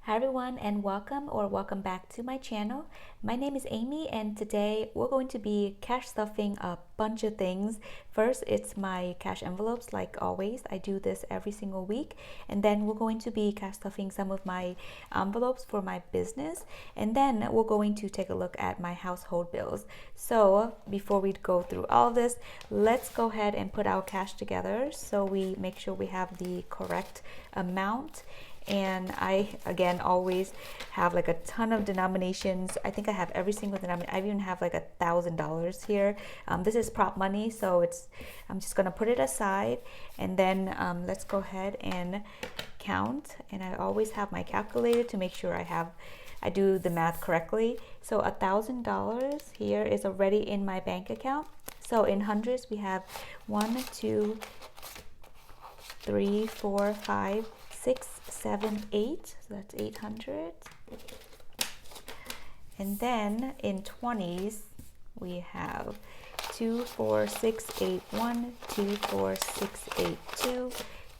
Hi everyone, and welcome back to my channel. My name is Amy, and today we're going to be cash stuffing a bunch of things. First, it's my cash envelopes. Like always, I do this every single week, and then we're going to be cash stuffing some of my envelopes for my business, and then we're going to take a look at my household bills. So before we go through all of this, let's go ahead and put our cash together so we make sure we have the correct amount. And I again always have like a ton of denominations. I think I have every single denomination. I even have like $1,000 here. This is prop money, so I'm just gonna put it aside, and then let's go ahead and count. And I always have my calculator to make sure I do the math correctly. So $1,000 here is already in my bank account. So in hundreds we have 1, 2, 3, 4, 5, 6, 7, 8, so that's 800. And then in 20s we have 2, 4, 6, 8, 1, 2, 4, 6, 8, 2,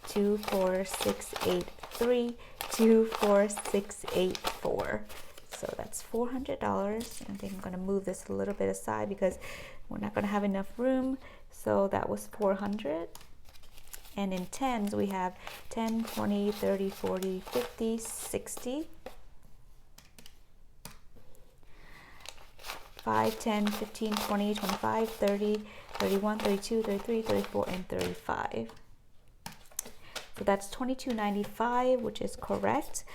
2, 4, 6, 8, 3, 2, 4, 6, 8, 4. So that's $400. I think I'm going to move this a little bit aside because we're not going to have enough room. So that was 400. And in tens, we have 10, 20, 30, 40, 50, 60, 5, 10, 15, 20, 25, 30, 31, 32, 33, 34, and 35. So that's $22.95, which is correct.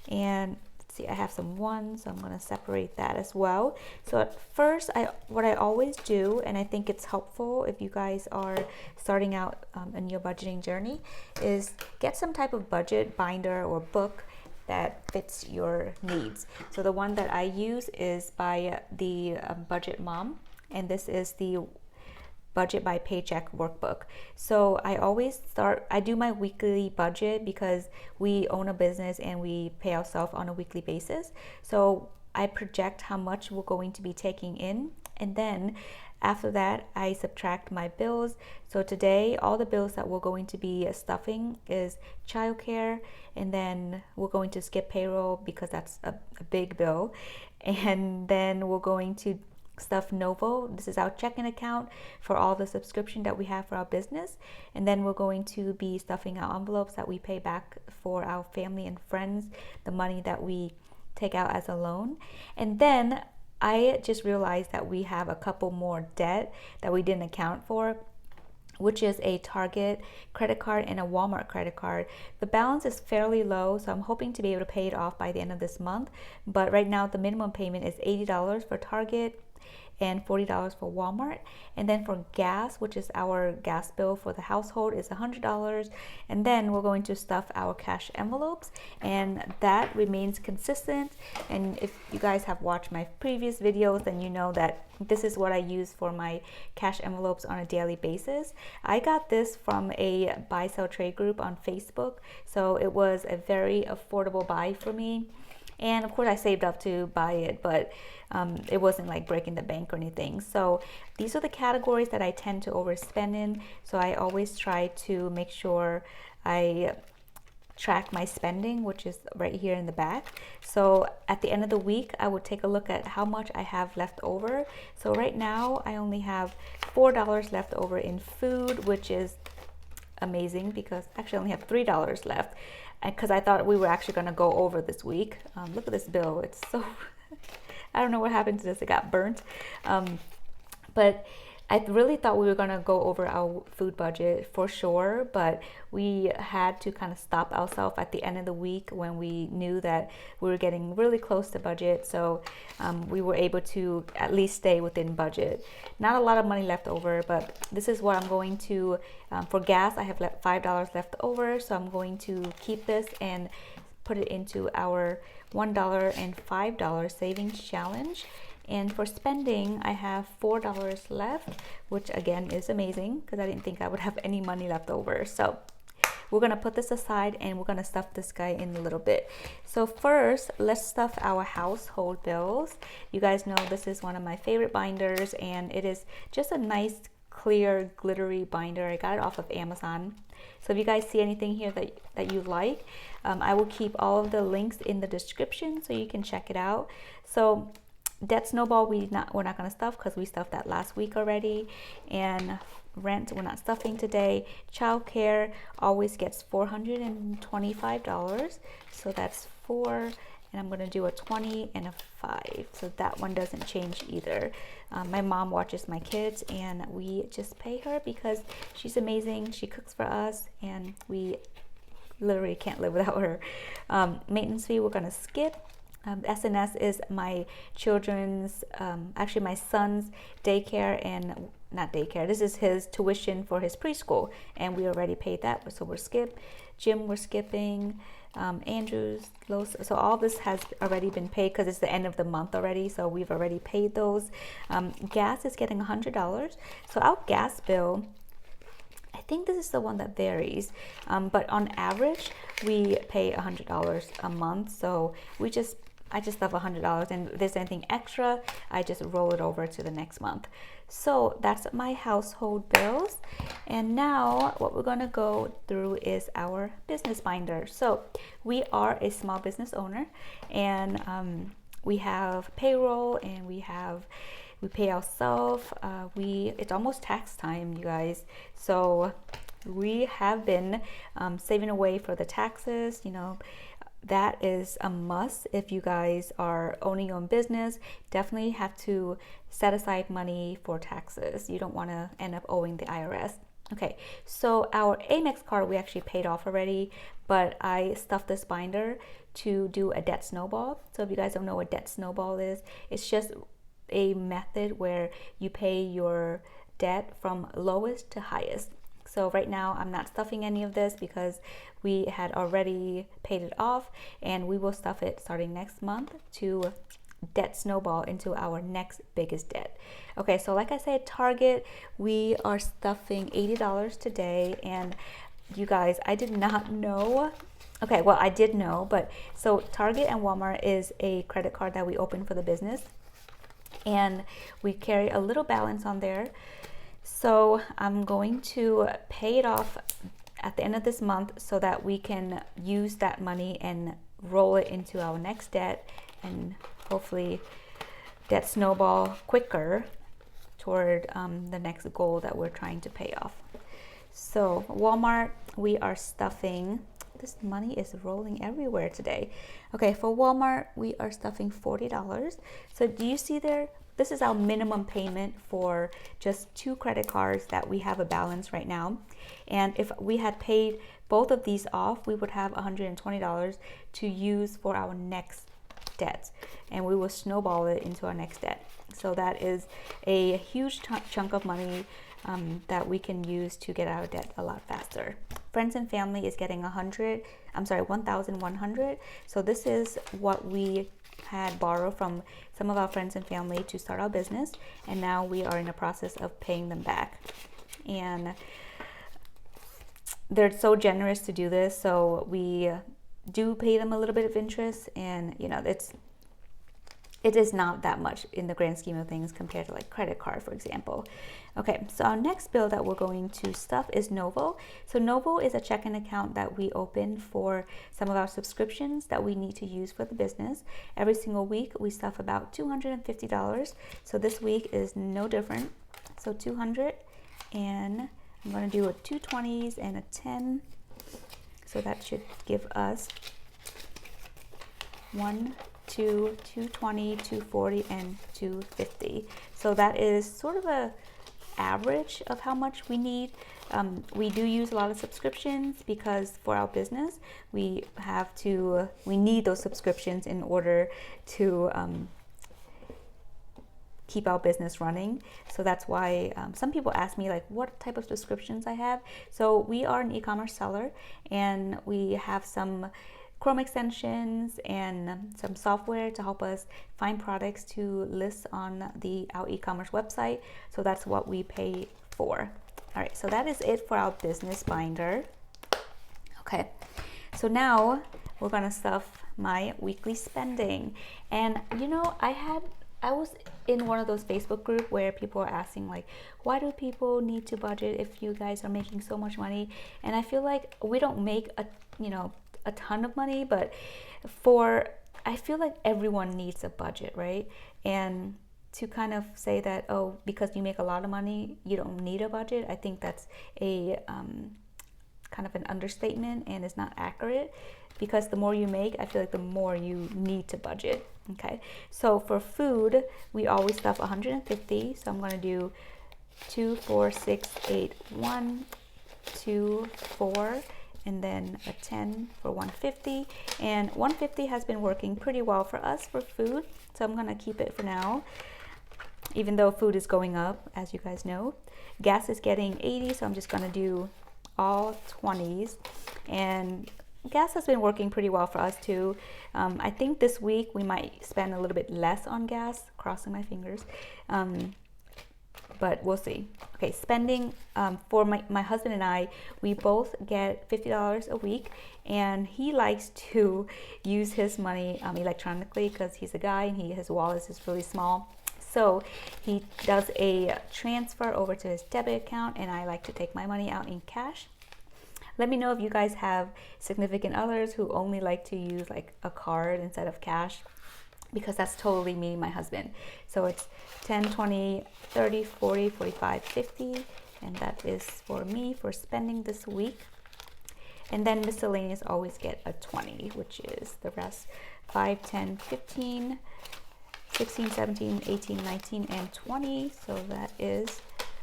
And see, I have some ones, so I'm going to separate that as well. So at first, what I always do, and I think it's helpful if you guys are starting out in your budgeting journey, is get some type of budget binder or book that fits your needs. So the one that I use is by the Budget Mom, and this is the Budget by Paycheck workbook. So I do my weekly budget because we own a business and we pay ourselves on a weekly basis. So I project how much we're going to be taking in, and then after that I subtract my bills. So today all the bills that we're going to be stuffing is childcare, and then we're going to skip payroll because that's a big bill, and then we're going to stuff Novo. This is our checking account for all the subscription that we have for our business, and then we're going to be stuffing our envelopes that we pay back for our family and friends, the money that we take out as a loan. And then I just realized that we have a couple more debt that we didn't account for, which is a Target credit card and a Walmart credit card. The balance is fairly low, so I'm hoping to be able to pay it off by the end of this month. But right now the minimum payment is $80 for Target and $40 for Walmart. And then for gas, which is our gas bill for the household, is $100. And then we're going to stuff our cash envelopes, and that remains consistent. And if you guys have watched my previous videos, then you know that this is what I use for my cash envelopes on a daily basis. I got this from a buy sell trade group on Facebook, so it was a very affordable buy for me. And of course I saved up to buy it, but it wasn't like breaking the bank or anything. So these are the categories that I tend to overspend in. So I always try to make sure I track my spending, which is right here in the back. So at the end of the week, I would take a look at how much I have left over. So right now I only have $4 left over in food, which is amazing because actually I only have $3 left, because I thought we were actually going to go over this week. Look at this bill. It's so I don't know what happened to this. It got burnt. But I really thought we were going to go over our food budget for sure, but we had to kind of stop ourselves at the end of the week when we knew that we were getting really close to budget. So we were able to at least stay within budget. Not a lot of money left over, but this is what I'm going to, for gas, I have $5 left over. So I'm going to keep this and put it into our $1 and $5 savings challenge. And for spending, I have $4 left, which again is amazing because I didn't think I would have any money left over. So we're gonna put this aside and we're gonna stuff this guy in a little bit. So first, let's stuff our household bills. You guys know this is one of my favorite binders, and it is just a nice, clear, glittery binder. I got it off of Amazon. So if you guys see anything here that you like, I will keep all of the links in the description so you can check it out. So debt snowball, we're not going to stuff because we stuffed that last week already. And rent, we're not stuffing today. Childcare always gets $425, so that's 4, and I'm going to do a 20 and a 5, so that one doesn't change either. My mom watches my kids, and we just pay her because she's amazing. She cooks for us, and we literally can't live without her. Maintenance fee, we're going to skip. SNS is my children's, actually my son's daycare, and not daycare, this is his tuition for his preschool, and we already paid that, so we're skip. Gym, we're skipping. Andrews, Lowe's, so all this has already been paid because it's the end of the month already, so we've already paid those. Gas is getting $100, so our gas bill, I think this is the one that varies, but on average we pay $100 a month, so I just stuff $100, and if there's anything extra, I just roll it over to the next month. So that's my household bills. And now what we're going to go through is our business binder. So we are a small business owner, and we have payroll, and we pay ourselves. It's almost tax time, you guys. So we have been saving away for the taxes, that is a must. If you guys are owning your own business, definitely have to set aside money for taxes. You don't want to end up owing the IRS. Okay, so our Amex card we actually paid off already, but I stuffed this binder to do a debt snowball. So if you guys don't know what debt snowball is, it's just a method where you pay your debt from lowest to highest. So right now I'm not stuffing any of this because we had already paid it off, and we will stuff it starting next month to debt snowball into our next biggest debt. Okay, so like I said, Target, we are stuffing $80 today, and you guys, I did not know. Okay, well, I did know, but so Target and Walmart is a credit card that we open for the business, and we carry a little balance on there. So I'm going to pay it off at the end of this month so that we can use that money and roll it into our next debt, and hopefully debt snowball quicker toward the next goal that we're trying to pay off. So Walmart, we are stuffing, this money is rolling everywhere today. Okay, for Walmart, we are stuffing $40. So do you see there? This is our minimum payment for just 2 credit cards that we have a balance right now. And if we had paid both of these off, we would have $120 to use for our next debt. And we will snowball it into our next debt. So that is a huge chunk of money that we can use to get out of debt a lot faster. Friends and family is getting $1,100. So this is what we had borrowed from some of our friends and family to start our business, and now we are in the process of paying them back, and they're so generous to do this, so we do pay them a little bit of interest, and it is not that much in the grand scheme of things compared to like credit card, for example. Okay, so our next bill that we're going to stuff is Novo. So Novo is a checking account that we open for some of our subscriptions that we need to use for the business. Every single week we stuff about $250. So this week is no different. So 200, and I'm going to do a 220s and a 10. So that should give us 1, 2, 220, 240, and 250. So that is sort of a average of how much we need. We do use a lot of subscriptions because for our business we need those subscriptions in order to keep our business running. So that's why some people ask me like what type of subscriptions I have. So we are an e-commerce seller, and we have some Chrome extensions and some software to help us find products to list on our e-commerce website. So that's what we pay for. All right, so that is it for our business binder. Okay, so now we're gonna stuff my weekly spending. And I was in one of those Facebook groups where people are asking like, why do people need to budget if you guys are making so much money? And I feel like we don't make a a ton of money, but I feel like everyone needs a budget, right? And to kind of say that, oh, because you make a lot of money, you don't need a budget, I think that's a kind of an understatement and is not accurate, because the more you make, I feel like the more you need to budget. Okay, so for food, we always stuff 150, so I'm going to do 2, 4, 6, 8, 1, 2, 4, and then a 10 for 150. And 150 has been working pretty well for us for food, so I'm going to keep it for now, even though food is going up, as you guys know. Gas is getting 80, so I'm just going to do all 20s. And gas has been working pretty well for us too. I think this week we might spend a little bit less on gas, crossing my fingers, but we'll see. Okay, spending for my husband and I, we both get $50 a week, and he likes to use his money electronically because he's a guy and his wallet is really small. So he does a transfer over to his debit account, and I like to take my money out in cash. Let me know if you guys have significant others who only like to use like a card instead of cash, because that's totally me and my husband. So it's 10, 20, 30, 40, 45, 50, and that is for me for spending this week. And then miscellaneous always get a 20, which is the rest: 5, 10, 15, 16, 17, 18, 19, and 20. So that is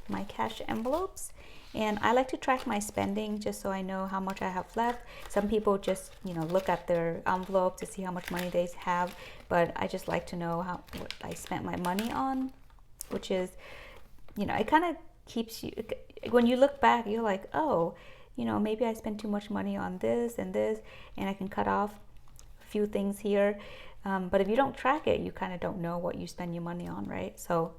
my cash envelopes. And I like to track my spending just so I know how much I have left. Some people just, look at their envelope to see how much money they have, but I just like to know what I spent my money on, which is, it kind of keeps you, when you look back, you're like, oh, maybe I spent too much money on this, and I can cut off a few things here. But if you don't track it, you kind of don't know what you spend your money on, right? So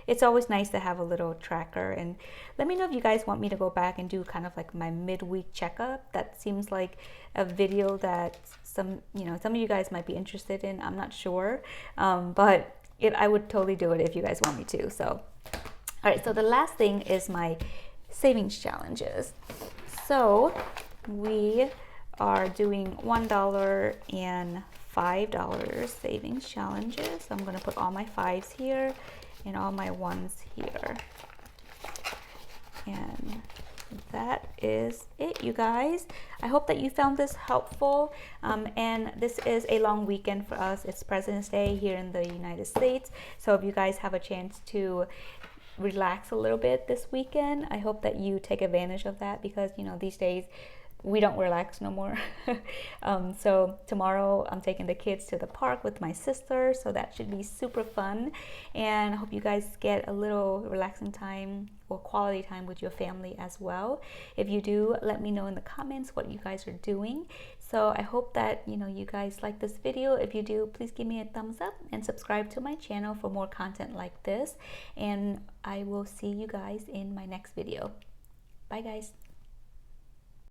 it's always nice to have a little tracker. And let me know if you guys want me to go back and do kind of like my midweek checkup. That seems like a video that some of you guys might be interested in. I'm not sure, but I would totally do it if you guys want me to. So, all right. So the last thing is my savings challenges. So we are doing $1 and $5 savings challenges. So I'm going to put all my 5s here and all my 1s here. And that is it, you guys. I hope that you found this helpful. And this is a long weekend for us. It's President's Day here in the United States. So if you guys have a chance to relax a little bit this weekend, I hope that you take advantage of that, because these days we don't relax no more. So tomorrow I'm taking the kids to the park with my sister, so that should be super fun. And I hope you guys get a little relaxing time or quality time with your family as well. If you do, let me know in the comments what you guys are doing. So I hope that you guys like this video. If you do, please give me a thumbs up and subscribe to my channel for more content like this. And I will see you guys in my next video. Bye guys.